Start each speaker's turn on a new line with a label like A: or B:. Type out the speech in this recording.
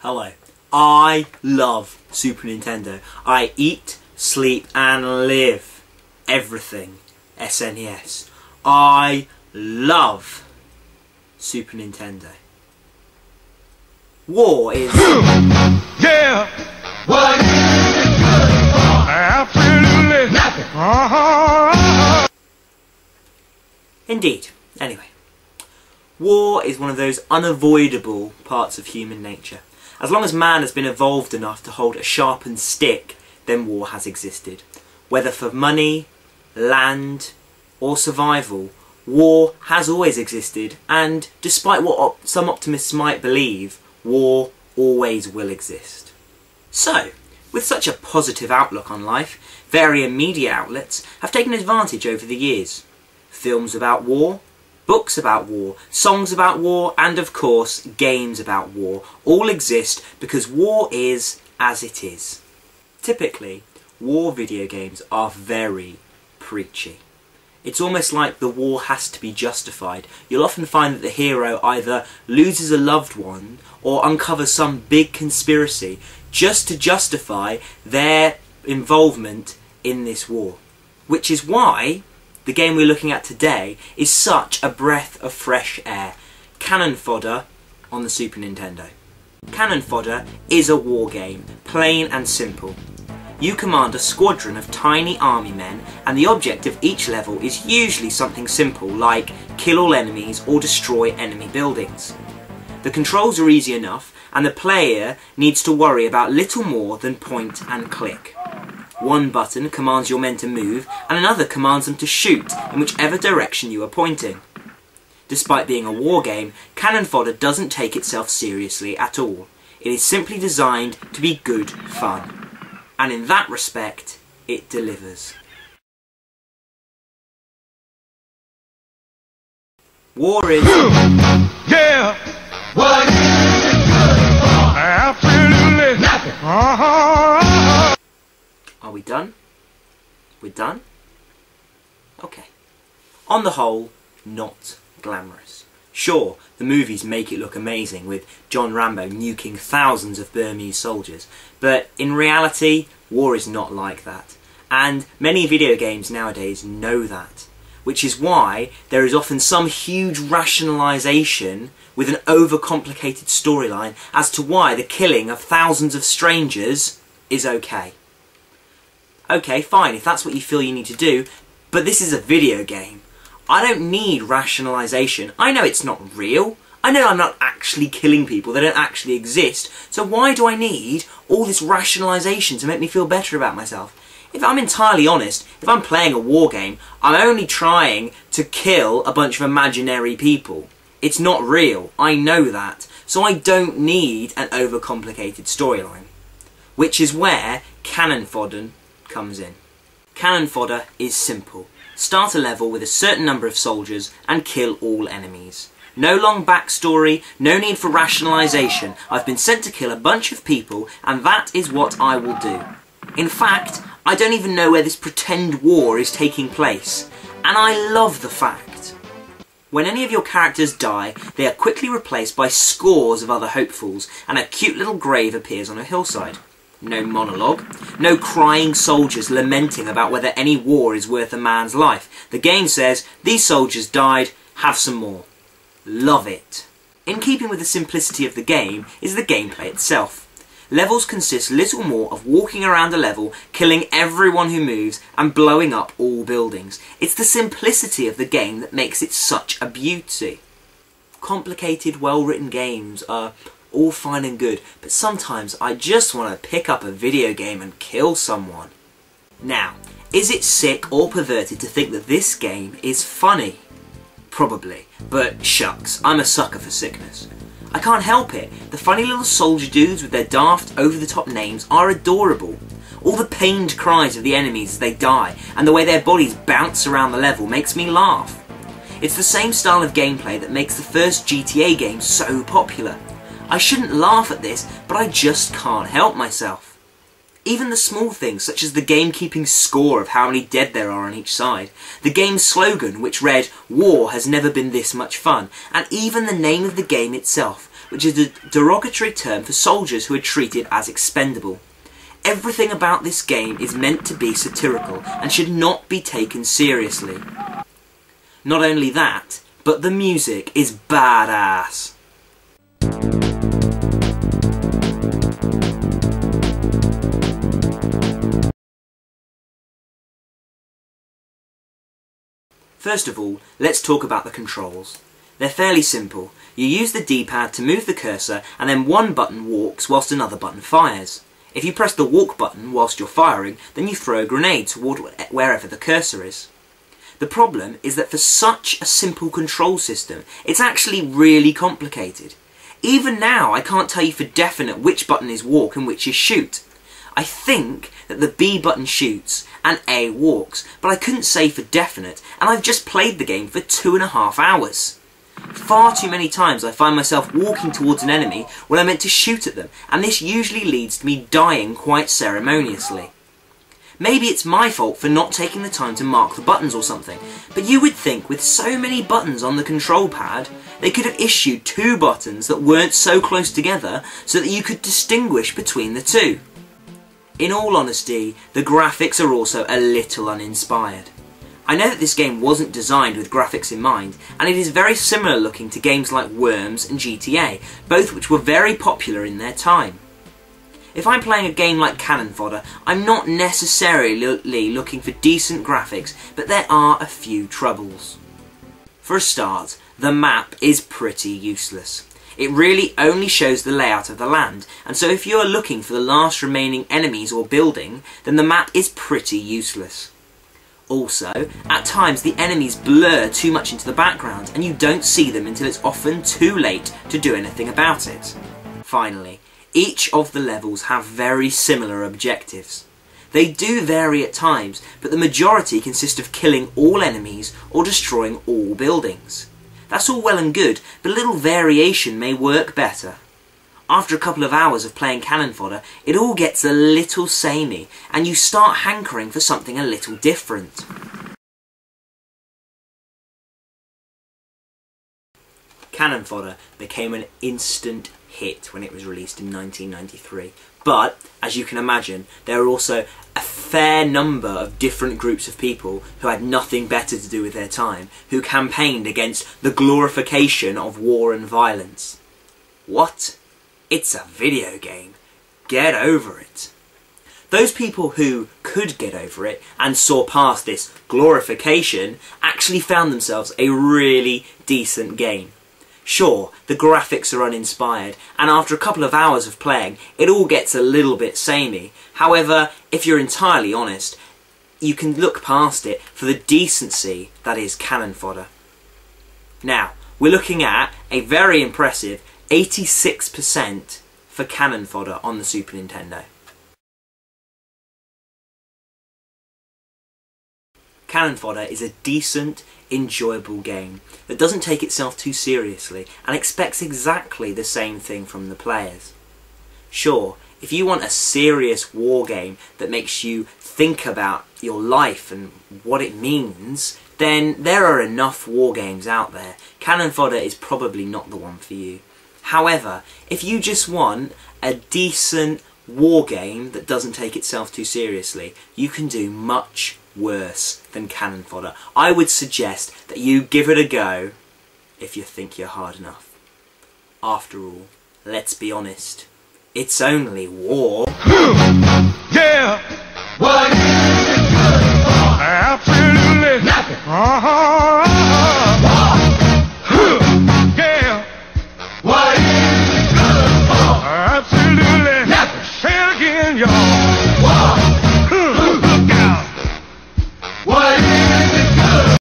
A: Hello. I love Super Nintendo. I eat, sleep and live everything SNES. I love Super Nintendo. War is...
B: Yeah! What is it good for? Absolutely nothing.
A: Indeed. Anyway. War is one of those unavoidable parts of human nature. As long as man has been evolved enough to hold a sharpened stick, then war has existed. Whether for money, land, or survival, war has always existed, and despite what some optimists might believe, war always will exist. So, with such a positive outlook on life, varying media outlets have taken advantage over the years. Films about war, books about war, songs about war, and of course, games about war, all exist because war is as it is. Typically, war video games are very preachy. It's almost like the war has to be justified. You'll often find that the hero either loses a loved one or uncovers some big conspiracy just to justify their involvement in this war. Which is why the game we're looking at today is such a breath of fresh air. Cannon Fodder on the Super Nintendo. Cannon Fodder is a war game, plain and simple. You command a squadron of tiny army men, and the object of each level is usually something simple like kill all enemies or destroy enemy buildings. The controls are easy enough, and the player needs to worry about little more than point and click. One button commands your men to move, and another commands them to shoot in whichever direction you are pointing. Despite being a war game, Cannon Fodder doesn't take itself seriously at all. It is simply designed to be good fun. And in that respect, it delivers. War is...
B: Yeah! What is it good for? Absolutely nothing.
A: Are we done? We're done? Okay. On the whole, not glamorous. Sure, the movies make it look amazing, with John Rambo nuking thousands of Burmese soldiers, but in reality, war is not like that. And many video games nowadays know that. Which is why there is often some huge rationalisation with an overcomplicated storyline as to why the killing of thousands of strangers is okay. Okay, fine, if that's what you feel you need to do, but this is a video game. I don't need rationalisation. I know it's not real. I know I'm not actually killing people. They don't actually exist. So why do I need all this rationalisation to make me feel better about myself? If I'm entirely honest, if I'm playing a war game, I'm only trying to kill a bunch of imaginary people. It's not real. I know that. So I don't need an overcomplicated storyline. Which is where Cannon Fodder comes in. Cannon Fodder is simple. Start a level with a certain number of soldiers and kill all enemies. No long backstory, no need for rationalisation. I've been sent to kill a bunch of people, and that is what I will do. In fact, I don't even know where this pretend war is taking place, and I love the fact. When any of your characters die, they are quickly replaced by scores of other hopefuls, and a cute little grave appears on a hillside. No monologue, no crying soldiers lamenting about whether any war is worth a man's life. The game says, these soldiers died, have some more. Love it. In keeping with the simplicity of the game is the gameplay itself. Levels consist little more of walking around a level, killing everyone who moves, and blowing up all buildings. It's the simplicity of the game that makes it such a beauty. Complicated, well-written games are all fine and good, but sometimes I just want to pick up a video game and kill someone. Now, is it sick or perverted to think that this game is funny? Probably, but shucks, I'm a sucker for sickness. I can't help it. The funny little soldier dudes with their daft, over-the-top names are adorable. All the pained cries of the enemies as they die, and the way their bodies bounce around the level makes me laugh. It's the same style of gameplay that makes the first GTA game so popular. I shouldn't laugh at this, but I just can't help myself. Even the small things, such as the game keeping score of how many dead there are on each side, the game's slogan, which read, "War has never been this much fun," and even the name of the game itself, which is a derogatory term for soldiers who are treated as expendable. Everything about this game is meant to be satirical and should not be taken seriously. Not only that, but the music is badass. First of all, let's talk about the controls. They're fairly simple. You use the D-pad to move the cursor, and then one button walks whilst another button fires. If you press the walk button whilst you're firing, then you throw a grenade toward wherever the cursor is. The problem is that for such a simple control system, it's actually really complicated. Even now, I can't tell you for definite which button is walk and which is shoot. I think that the B button shoots and A walks, but I couldn't say for definite, and I've just played the game for 2.5 hours. Far too many times I find myself walking towards an enemy when I meant to shoot at them, and this usually leads to me dying quite ceremoniously. Maybe it's my fault for not taking the time to mark the buttons or something, but you would think with so many buttons on the control pad, they could have issued 2 buttons that weren't so close together so that you could distinguish between the two. In all honesty, the graphics are also a little uninspired. I know that this game wasn't designed with graphics in mind, and it is very similar looking to games like Worms and GTA, both which were very popular in their time. If I'm playing a game like Cannon Fodder, I'm not necessarily looking for decent graphics, but there are a few troubles. For a start, the map is pretty useless. It really only shows the layout of the land, and so if you are looking for the last remaining enemies or building, then the map is pretty useless. Also, at times the enemies blur too much into the background and you don't see them until it's often too late to do anything about it. Finally, each of the levels have very similar objectives. They do vary at times, but the majority consist of killing all enemies or destroying all buildings. That's all well and good, but a little variation may work better. After a couple of hours of playing Cannon Fodder, it all gets a little samey, and you start hankering for something a little different. Cannon Fodder became an instant hit when it was released in 1993, but, as you can imagine, there are also a fair number of different groups of people who had nothing better to do with their time, who campaigned against the glorification of war and violence. What? It's a video game. Get over it. Those people who could get over it and saw past this glorification actually found themselves a really decent game. Sure, the graphics are uninspired, and after a couple of hours of playing, it all gets a little bit samey. However, if you're entirely honest, you can look past it for the decency that is Cannon Fodder. Now, we're looking at a very impressive 86% for Cannon Fodder on the Super Nintendo. Cannon Fodder is a decent, enjoyable game that doesn't take itself too seriously and expects exactly the same thing from the players. Sure, if you want a serious war game that makes you think about your life and what it means, then there are enough war games out there. Cannon Fodder is probably not the one for you. However, if you just want a decent war game that doesn't take itself too seriously, you can do much worse than Cannon Fodder. I would suggest that you give it a go if you think you're hard enough. After all, let's be honest, it's only war.
B: Yeah!